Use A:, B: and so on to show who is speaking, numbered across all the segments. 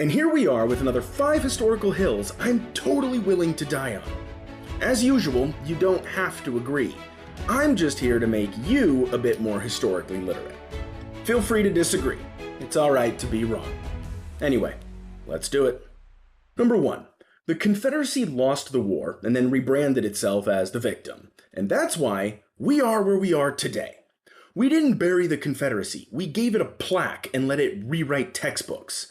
A: And here we are with another 5 historical hills I'm totally willing to die on. As usual, you don't have to agree. I'm just here to make you a bit more historically literate. Feel free to disagree. It's alright to be wrong. Anyway, let's do it. Number 1. The Confederacy lost the war and then rebranded itself as the victim. And that's why we are where we are today. We didn't bury the Confederacy, we gave it a plaque and let it rewrite textbooks.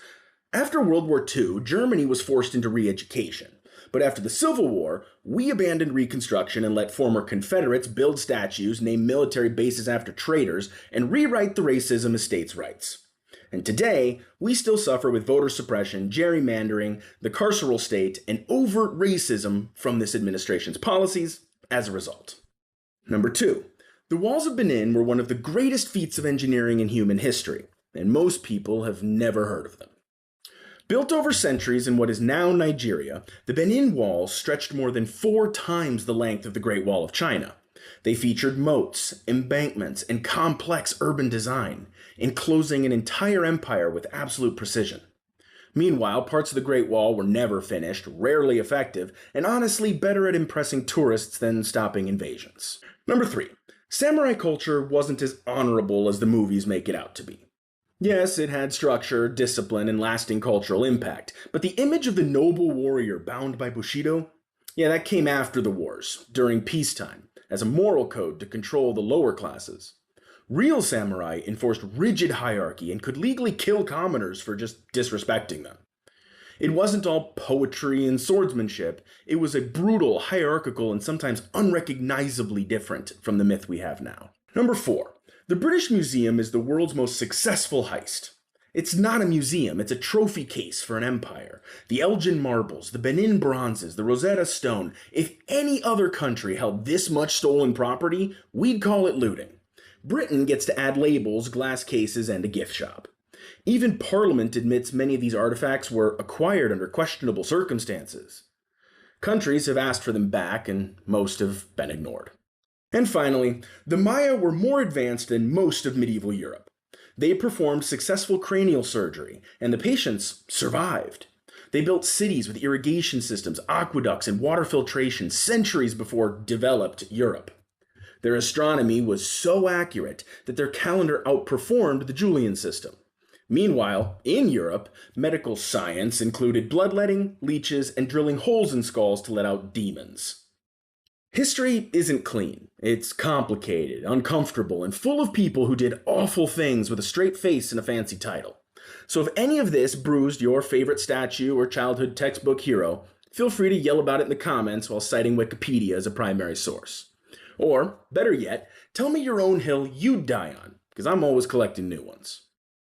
A: After World War II, Germany was forced into re-education. But after the Civil War, we abandoned Reconstruction and let former Confederates build statues, name military bases after traitors, and rewrite the racism as states' rights. And today, we still suffer with voter suppression, gerrymandering, the carceral state, and overt racism from this administration's policies as a result. Number 2. The Walls of Benin were one of the greatest feats of engineering in human history, and most people have never heard of them. Built over centuries in what is now Nigeria, the Benin Wall stretched more than 4 times the length of the Great Wall of China. They featured moats, embankments, and complex urban design, enclosing an entire empire with absolute precision. Meanwhile, parts of the Great Wall were never finished, rarely effective, and honestly better at impressing tourists than stopping invasions. Number 3. Samurai culture wasn't as honorable as the movies make it out to be. Yes, it had structure, discipline, and lasting cultural impact, but the image of the noble warrior bound by Bushido? Yeah, that came after the wars, during peacetime, as a moral code to control the lower classes. Real samurai enforced rigid hierarchy and could legally kill commoners for just disrespecting them. It wasn't all poetry and swordsmanship, it was a brutal, hierarchical, and sometimes unrecognizably different from the myth we have now. Number 4. The British Museum is the world's most successful heist. It's not a museum, it's a trophy case for an empire. The Elgin marbles, the Benin bronzes, the Rosetta Stone. If any other country held this much stolen property, we'd call it looting. Britain gets to add labels, glass cases, and a gift shop. Even Parliament admits many of these artifacts were acquired under questionable circumstances. Countries have asked for them back, and most have been ignored. And finally, the Maya were more advanced than most of medieval Europe. They performed successful cranial surgery, and the patients survived. They built cities with irrigation systems, aqueducts, and water filtration centuries before developed Europe. Their astronomy was so accurate that their calendar outperformed the Julian system. Meanwhile, in Europe, medical science included bloodletting, leeches, and drilling holes in skulls to let out demons. History isn't clean. It's complicated, uncomfortable, and full of people who did awful things with a straight face and a fancy title. So if any of this bruised your favorite statue or childhood textbook hero, feel free to yell about it in the comments while citing Wikipedia as a primary source. Or, better yet, tell me your own hill you'd die on, because I'm always collecting new ones.